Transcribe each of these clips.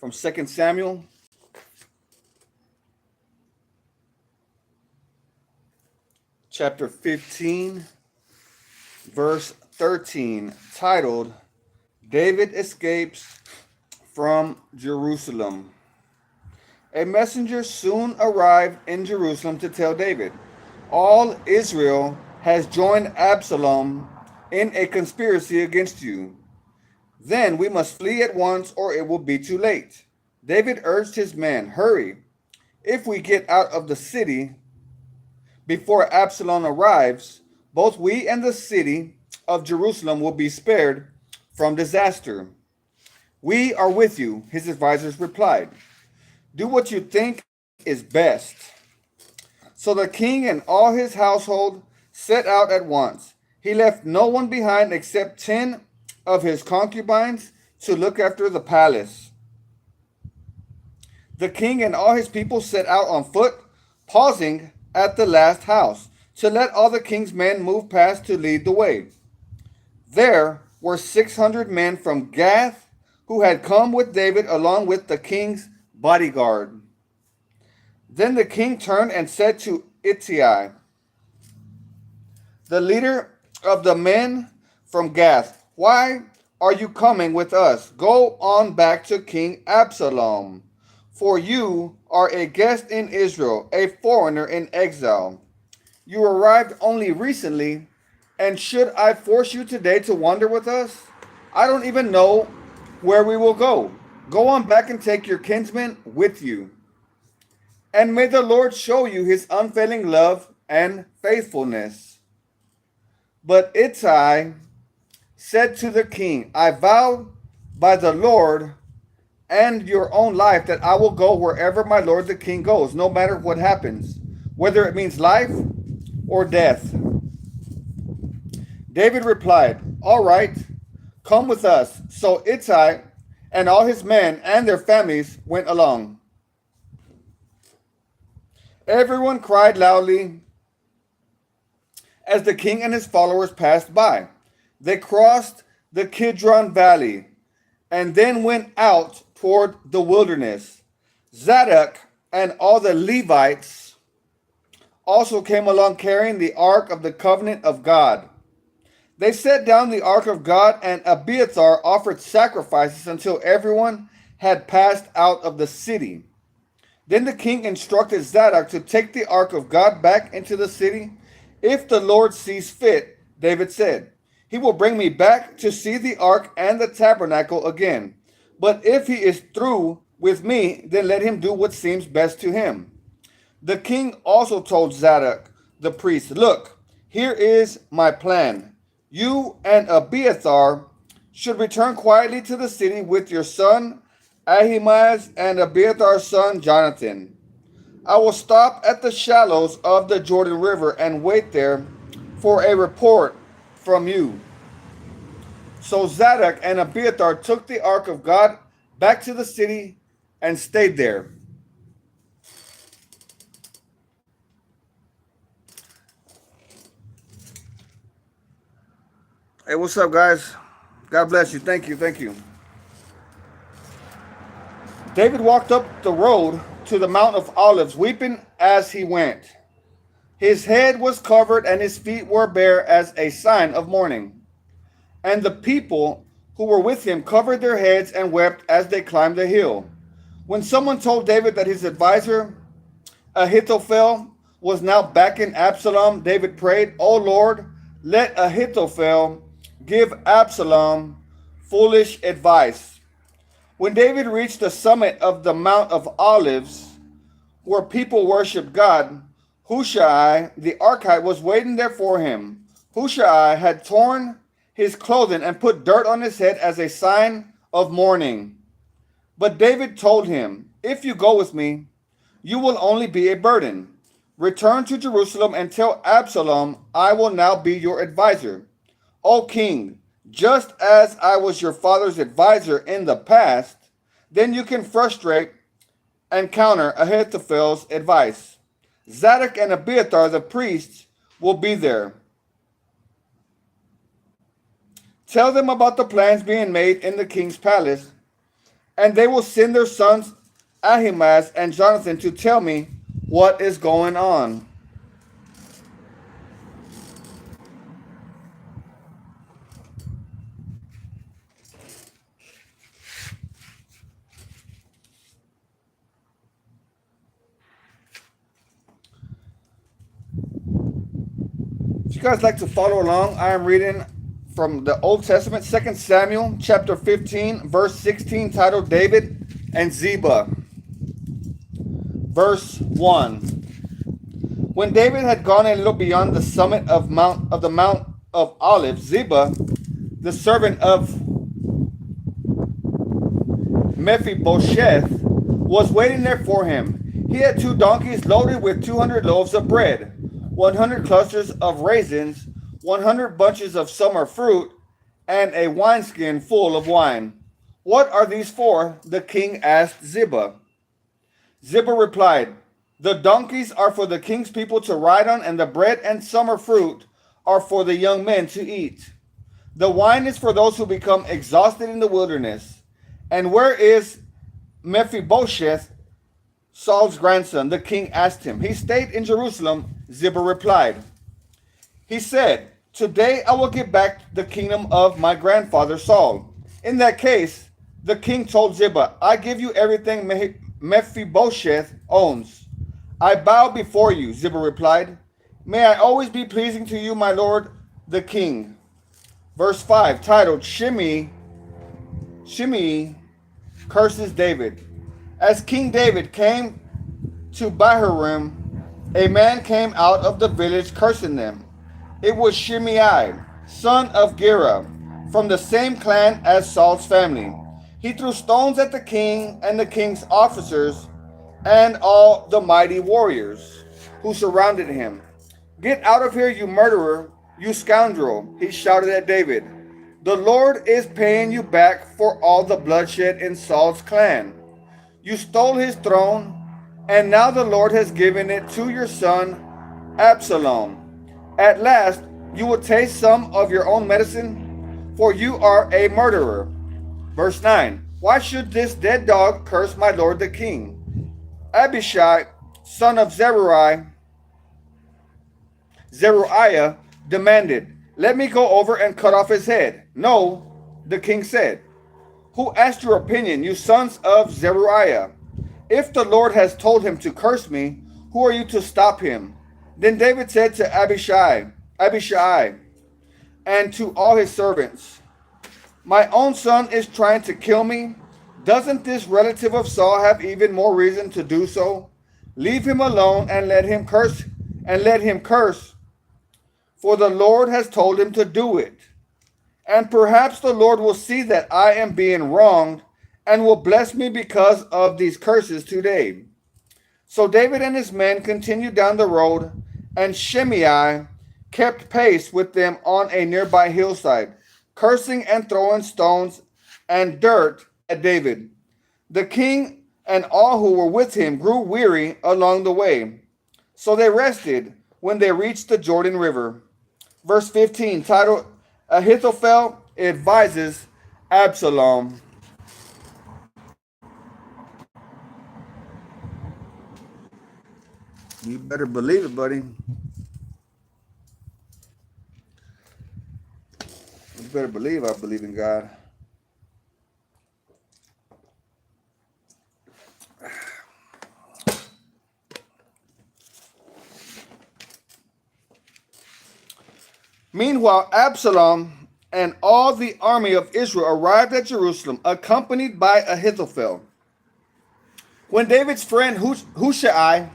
from 2 Samuel chapter 15, verse 13, titled, David Escapes from Jerusalem. A messenger soon arrived in Jerusalem to tell David, all Israel has joined Absalom in a conspiracy against you. Then we must flee at once or it will be too late. David urged his men, hurry. If we get out of the city before Absalom arrives, both we and the city of Jerusalem will be spared from disaster. We are with you, his advisors replied. Do what you think is best. So the king and all his household set out at once. He left no one behind except 10 of his concubines to look after the palace. The king and all his people set out on foot, pausing at the last house to let all the king's men move past to lead the way. There were 600 men from Gath who had come with David along with the king's bodyguard. Then the king turned and said to Ittai, the leader of the men from Gath, why are you coming with us? Go on back to King Absalom, for you are a guest in Israel, a foreigner in exile. You arrived only recently, and should I force you today to wander with us? I don't even know where we will go. Go on back and take your kinsmen with you. And may the Lord show you his unfailing love and faithfulness. But Ittai said to the king, I vow by the Lord and your own life that I will go wherever my lord the king goes, no matter what happens, whether it means life or death. David replied, all right, come with us. So Ittai and all his men and their families went along. Everyone cried loudly as the king and his followers passed by. They crossed the Kidron Valley and then went out toward the wilderness. Zadok and all the Levites also came along carrying the ark of the covenant of God. They set down the ark of God, and Abiathar offered sacrifices until everyone had passed out of the city. Then the king instructed Zadok to take the ark of God back into the city. If the Lord sees fit, David said, he will bring me back to see the ark and the tabernacle again. But if he is through with me, then let him do what seems best to him. The king also told Zadok the priest, look, here is my plan. You and Abiathar should return quietly to the city with your son Ahimaaz and Abiathar's son Jonathan. I will stop at the shallows of the Jordan River and wait there for a report from you. So Zadok and Abiathar took the ark of God back to the city and stayed there. Hey, what's up, guys? God bless you. Thank you. Thank you. David walked up the road to the Mount of Olives, weeping as he went. His head was covered and his feet were bare as a sign of mourning. And the people who were with him covered their heads and wept as they climbed the hill. When someone told David that his advisor, Ahithophel, was now back in Absalom, David prayed, O Lord, let Ahithophel give Absalom foolish advice. When David reached the summit of the Mount of Olives, where people worshiped God, Hushai the Archite was waiting there for him. Hushai had torn his clothing and put dirt on his head as a sign of mourning. But David told him, if you go with me, you will only be a burden. Return to Jerusalem and tell Absalom, I will now be your advisor. O king, just as I was your father's advisor in the past, then you can frustrate and counter Ahithophel's advice. Zadok and Abiathar, the priests, will be there. Tell them about the plans being made in the king's palace and they will send their sons Ahimaaz and Jonathan to tell me what is going on. If you guys like to follow along, I am reading from the Old Testament, 2 Samuel chapter 15, verse 16, titled David and Ziba. Verse 1. When David had gone a little beyond the summit of the Mount of Olives, Ziba, the servant of Mephibosheth, was waiting there for him. He had 2 donkeys loaded with 200 loaves of bread, 100 clusters of raisins, 100 bunches of summer fruit, and a wineskin full of wine. What are these for? The king asked Ziba. Ziba replied, the donkeys are for the king's people to ride on, and the bread and summer fruit are for the young men to eat. The wine is for those who become exhausted in the wilderness. And where is Mephibosheth, Saul's grandson? The king asked him. He stayed in Jerusalem, Ziba replied. He said, today I will give back the kingdom of my grandfather Saul. In that case, the king told Ziba, I give you everything Mephibosheth owns. I bow before you, Ziba replied. May I always be pleasing to you, my lord, the king. Verse 5, titled Shimei curses David. As King David came to Bahurim, a man came out of the village cursing them. It was Shimei, son of Gera, from the same clan as Saul's family. He threw stones at the king and the king's officers and all the mighty warriors who surrounded him. Get out of here, you murderer, you scoundrel, he shouted at David. The Lord is paying you back for all the bloodshed in Saul's clan. You stole his throne, and now the Lord has given it to your son Absalom. At last, you will taste some of your own medicine, for you are a murderer. Verse 9. Why should this dead dog curse my lord the king? Abishai, son of Zeruiah, demanded, let me go over and cut off his head. No, the king said. Who asked your opinion, you sons of Zeruiah? If the Lord has told him to curse me, who are you to stop him? Then David said to Abishai, and to all his servants, my own son is trying to kill me. Doesn't this relative of Saul have even more reason to do so? Leave him alone and let him curse, for the Lord has told him to do it. And perhaps the Lord will see that I am being wronged and will bless me because of these curses today. So David and his men continued down the road, and Shimei kept pace with them on a nearby hillside, cursing and throwing stones and dirt at David. The king and all who were with him grew weary along the way, so they rested when they reached the Jordan River. Verse 15, titled Ahithophel advises Absalom. You better believe it, buddy. You better believe I believe in God. Meanwhile, Absalom and all the army of Israel arrived at Jerusalem, accompanied by Ahithophel. When David's friend Hushai,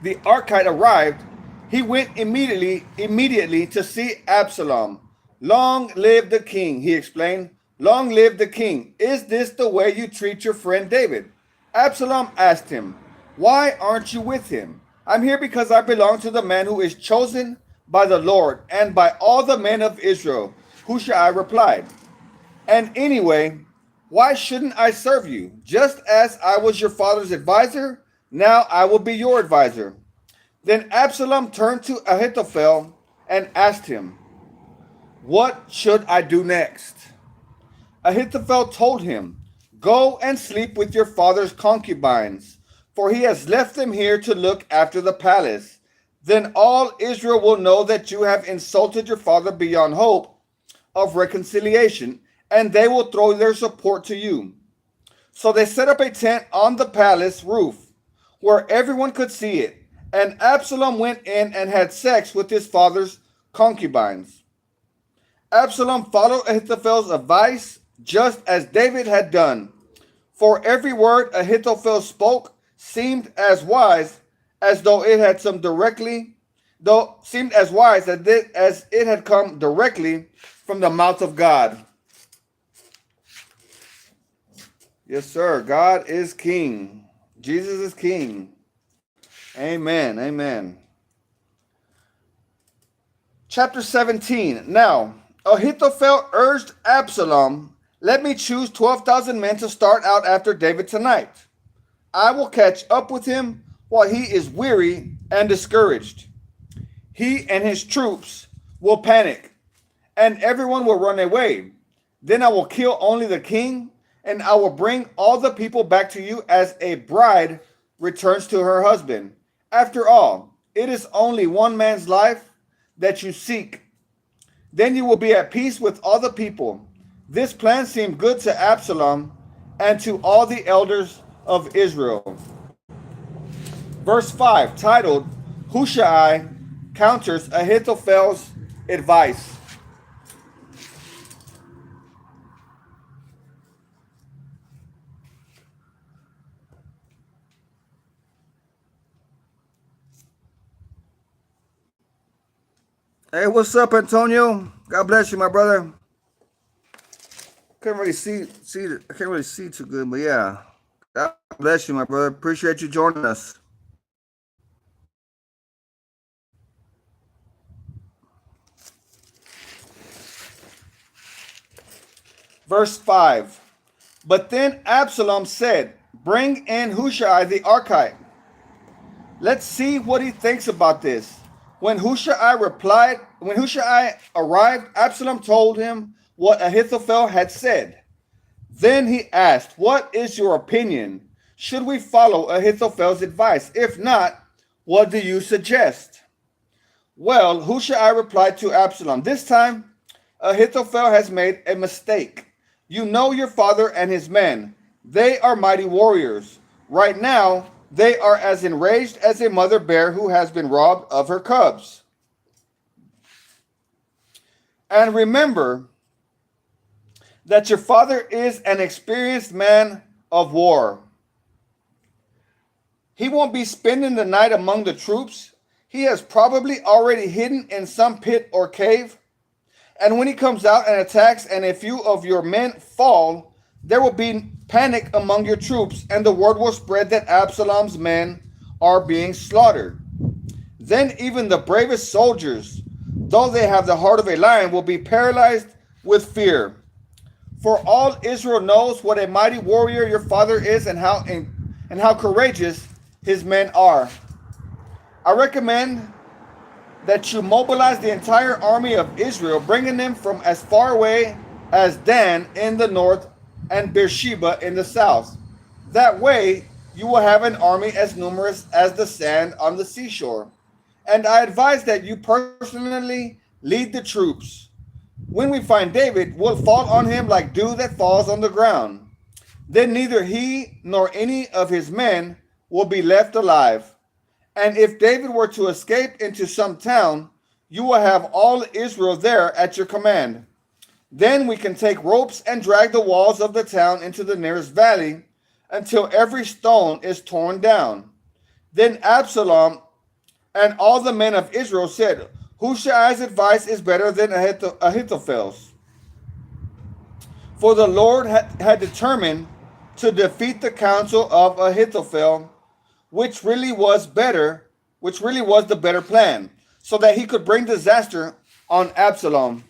the Archite, arrived, he went immediately to see Absalom. Long live the king, he explained. Long live the king. Is this the way you treat your friend David? Absalom asked him, why aren't you with him? I'm here because I belong to the man who is chosen by the Lord and by all the men of Israel. Hushai replied, and anyway, why shouldn't I serve you? Just as I was your father's advisor, now I will be your advisor. Then Absalom turned to Ahithophel and asked him, what should I do next? Ahithophel told him, Go and sleep with your father's concubines, for he has left them here to look after the palace. Then all Israel will know that you have insulted your father beyond hope of reconciliation, and they will throw their support to you. So they set up a tent on the palace roof where everyone could see it, and Absalom went in and had sex with his father's concubines. Absalom followed Ahithophel's advice just as David had done. For every word Ahithophel spoke seemed as wise as though it had come directly, as it had come directly from the mouth of God. Yes, sir. God is king. Jesus is king. Amen. Amen. Chapter 17. Now, Ahithophel urged Absalom, let me choose 12,000 men to start out after David tonight. I will catch up with him while he is weary and discouraged. He and his troops will panic, and everyone will run away. Then I will kill only the king, and I will bring all the people back to you as a bride returns to her husband. After all, it is only one man's life that you seek. Then you will be at peace with all the people. This plan seemed good to Absalom and to all the elders of Israel. Verse 5, titled, Hushai counters Ahithophel's advice. Hey, what's up, Antonio? God bless you, my brother. Can't really see. I can't really see too good, but yeah. God bless you, my brother. Appreciate you joining us. Verse 5. But then Absalom said, bring in Hushai the Archite. Let's see what he thinks about this. When Hushai arrived, Absalom told him what Ahithophel had said. Then he asked, what is your opinion? Should we follow Ahithophel's advice? If not, what do you suggest? Well, Hushai replied to Absalom, this time Ahithophel has made a mistake. You know your father and his men. They are mighty warriors. Right now, they are as enraged as a mother bear who has been robbed of her cubs. And remember that your father is an experienced man of war. He won't be spending the night among the troops. He has probably already hidden in some pit or cave. And when he comes out and attacks and a few of your men fall, there will be panic among your troops, and the word will spread that Absalom's men are being slaughtered. Then even the bravest soldiers, though they have the heart of a lion, will be paralyzed with fear. For all Israel knows what a mighty warrior your father is and how courageous his men are. I recommend that you mobilize the entire army of Israel, bringing them from as far away as Dan in the north and Beersheba in the south. That way, you will have an army as numerous as the sand on the seashore. And I advise that you personally lead the troops. When we find David, we'll fall on him like dew that falls on the ground. Then neither he nor any of his men will be left alive. And if David were to escape into some town, you will have all Israel there at your command. Then we can take ropes and drag the walls of the town into the nearest valley until every stone is torn down. Then Absalom and all the men of Israel said, Hushai's advice is better than Ahithophel's. For the Lord had determined to defeat the counsel of Ahithophel, which really was the better plan, so that he could bring disaster on Absalom.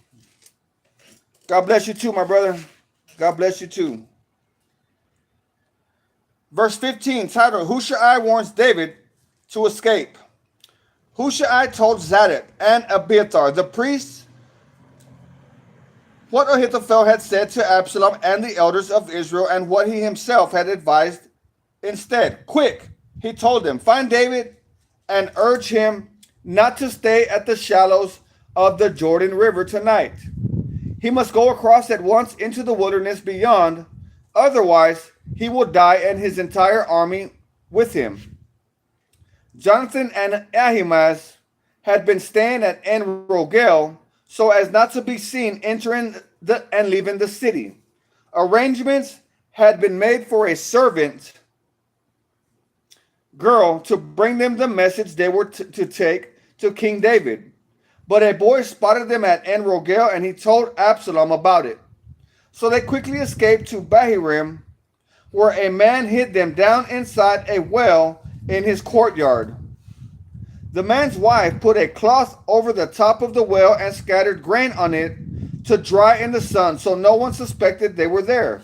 God bless you too, my brother. God bless you too. Verse 15, titled, Hushai warns David to escape. Hushai told Zadok and Abiathar, the priests, what Ahithophel had said to Absalom and the elders of Israel, and what he himself had advised instead. Quick, he told them, find David and urge him not to stay at the shallows of the Jordan River tonight. He must go across at once into the wilderness beyond, otherwise, he will die and his entire army with him. Jonathan and Ahimaaz had been staying at En Rogel so as not to be seen entering and leaving the city. Arrangements had been made for a servant girl to bring them the message they were to take to King David. But a boy spotted them at En Rogel, and he told Absalom about it. So they quickly escaped to Bahurim, where a man hid them down inside a well in his courtyard. The man's wife put a cloth over the top of the well and scattered grain on it to dry in the sun, so no one suspected they were there.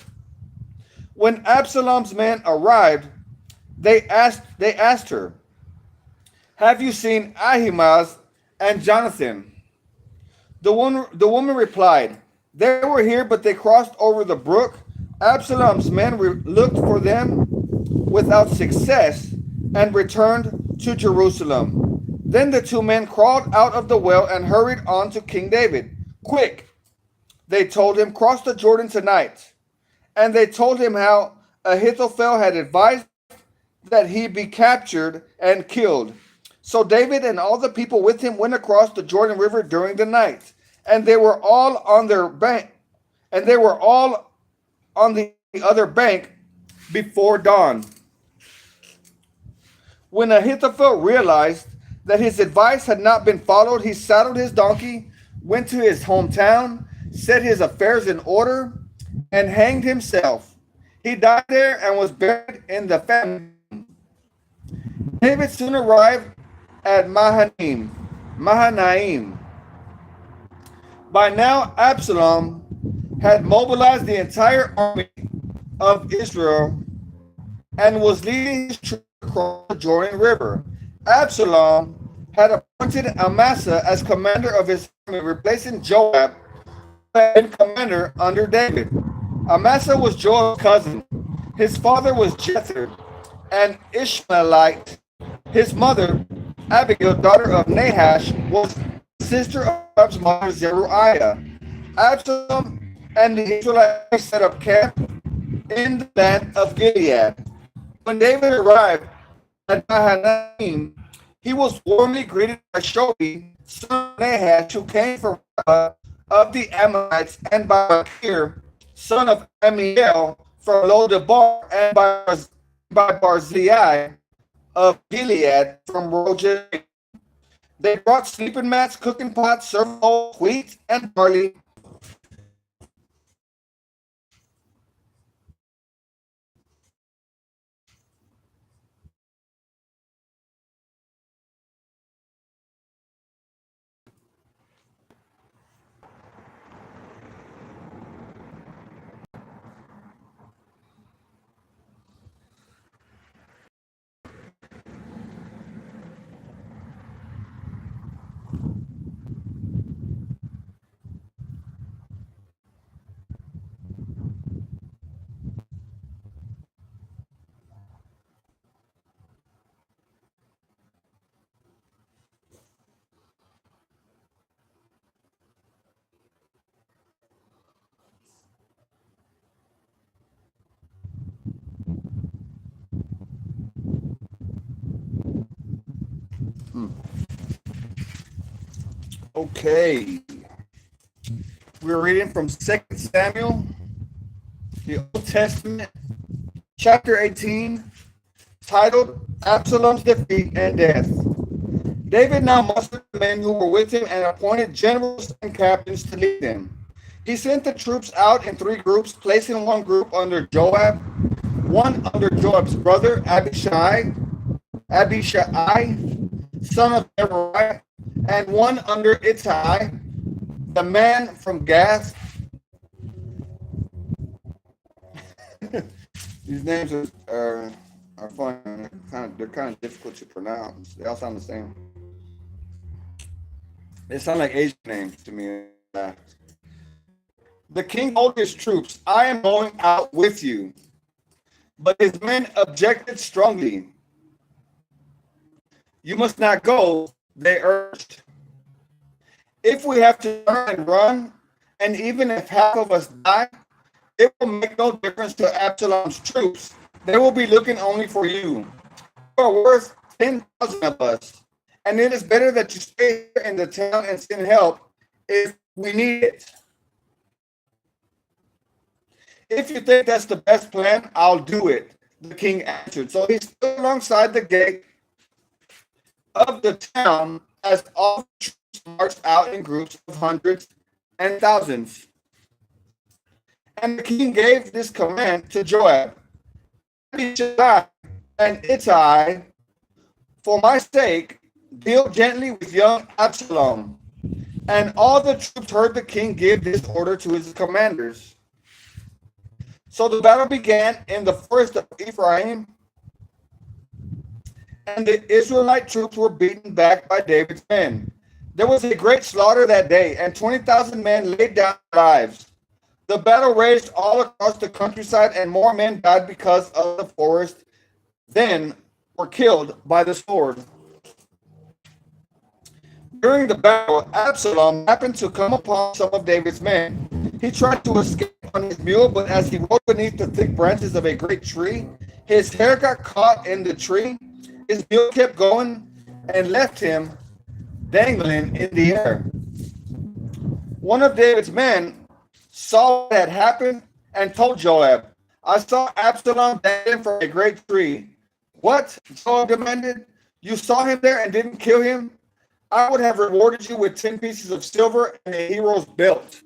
When Absalom's men arrived, they asked her, have you seen Ahimaaz and Jonathan? The woman replied, they were here, but they crossed over the brook. Absalom's men looked for them without success and returned to Jerusalem. Then the two men crawled out of the well and hurried on to King David. Quick, they told him, cross the Jordan tonight. And they told him how Ahithophel had advised that he be captured and killed. So David and all the people with him went across the Jordan River during the night, and they were all on their bank, and they were all on the other bank before dawn. When Ahithophel realized that his advice had not been followed, he saddled his donkey, went to his hometown, set his affairs in order, and hanged himself. He died there and was buried in the family. David soon arrived at Mahanaim. By now, Absalom had mobilized the entire army of Israel and was leading his troops across the Jordan River. Absalom had appointed Amasa as commander of his army, replacing Joab, who had been commander under David. Amasa was Joab's cousin. His father was Jether, an Ishmaelite. His mother, Abigail, daughter of Nahash, was sister of Joab's mother, Zeruiah. Absalom and the Israelites set up camp in the land of Gilead. When David arrived at Mahanaim, he was warmly greeted by Shobi, son of Nahash, who came from Rabbah of the Ammonites, and by Bakir, son of Amiel, from Lodebar, and by Barzillai of Gilead from Roger. They brought sleeping mats, cooking pots, serving bowls, wheat, and barley. Okay. We're reading from 2 Samuel, the Old Testament, chapter 18, titled Absalom's Defeat and Death. David now mustered the men who were with him and appointed generals and captains to lead them. He sent the troops out in three groups, placing one group under Joab, one under Joab's brother Abishai, son of Zeruiah, and one under Ittai, the man from Gath. These names are fun. They're kind of difficult to pronounce. They all sound the same. They sound like Asian names to me. The king told his troops, I am going out with you. But his men objected strongly. You must not go, they urged. If we have to turn and run, and even if half of us die, it will make no difference to Absalom's troops. They will be looking only for you. You are worth 10,000 of us, and it is better that you stay here in the town and send help if we need it. If you think that's the best plan, I'll do it, the king answered. So he stood alongside the gate of the town as all the troops marched out in groups of hundreds and thousands. And the king gave this command to Joab, Abishai and Ittai, for my sake, deal gently with young Absalom. And all the troops heard the king give this order to his commanders. So the battle began in the forest of Ephraim, and the Israelite troops were beaten back by David's men. There was a great slaughter that day, and 20,000 men laid down their lives. The battle raged all across the countryside, and more men died because of the forest than were killed by the sword. During the battle, Absalom happened to come upon some of David's men. He tried to escape on his mule, but as he rode beneath the thick branches of a great tree, his hair got caught in the tree. His mule kept going and left him dangling in the air. One of David's men saw what had happened and told Joab, I saw Absalom dangling from a great tree. What? Joab demanded. You saw him there and didn't kill him? I would have rewarded you with 10 pieces of silver and a hero's belt.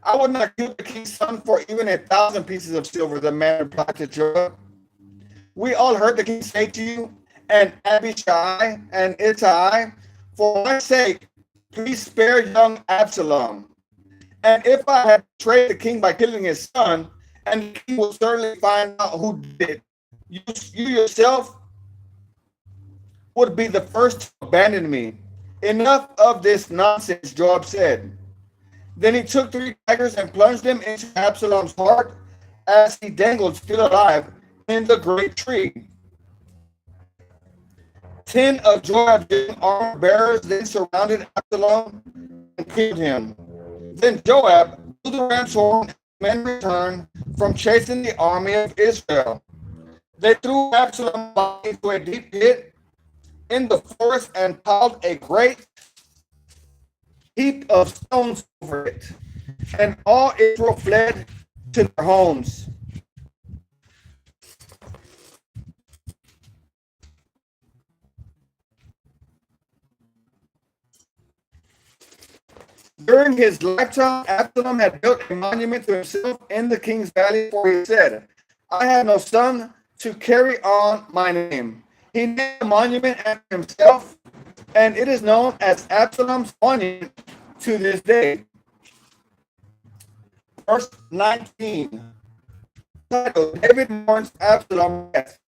I would not kill the king's son for even 1,000 pieces of silver, the man replied to Joab. We all heard the king say to you, and Abishai and Ittai, for my sake, please spare young Absalom. And if I had betrayed the king by killing his son, and the king will certainly find out who did it, you yourself would be the first to abandon me. Enough of this nonsense, Joab said. Then he took 3 daggers and plunged them into Absalom's heart as he dangled still alive in the great tree. 10 of Joab's armor bearers then surrounded Absalom and killed him. Then Joab blew the ram's horn, and men returned from chasing the army of Israel. They threw Absalom into a deep pit in the forest and piled a great heap of stones over it. And all Israel fled to their homes. During his lifetime, Absalom had built a monument to himself in the king's valley, for he said, I have no son to carry on my name. He named the monument after himself, and it is known as Absalom's monument to this day. Verse 19. Title, David mourns Absalom's death.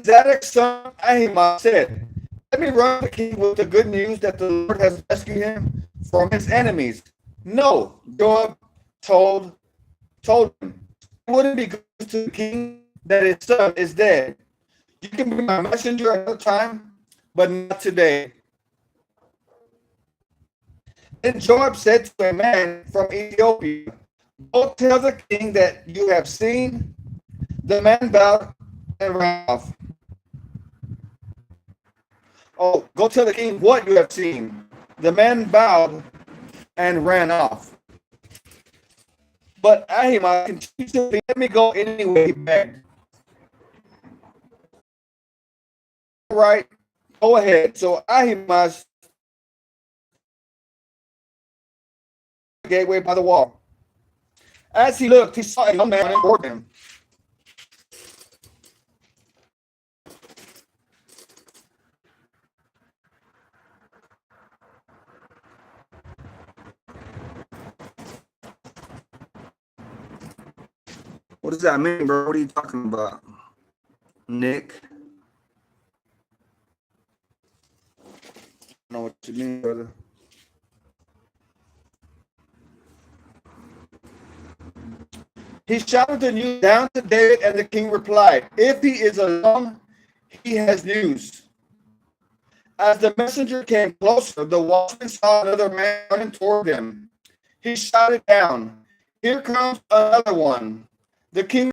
Zadok's son Ahimaaz said, let me run the king with the good news that the Lord has rescued him from his enemies. No, Joab told him, it wouldn't be good to the king that his son is dead. You can be my messenger another time, but not today. Then Joab said to a man from Ethiopia, go tell the king that you have seen. The man bowed and ran off. Oh, go tell the king what you have seen. The man bowed and ran off. But Ahimaaz continued to say, let me go anyway, he begged. All right, go ahead. So Ahimaaz gateway by the wall. As he looked, he saw a young man running toward him. What does that mean, bro? What are you talking about, Nick? I don't know what you mean, brother. He shouted the news down to David, and the king replied, "If he is alone, he has news." As the messenger came closer, the watchman saw another man running toward him. He shouted down, "Here comes another one." The king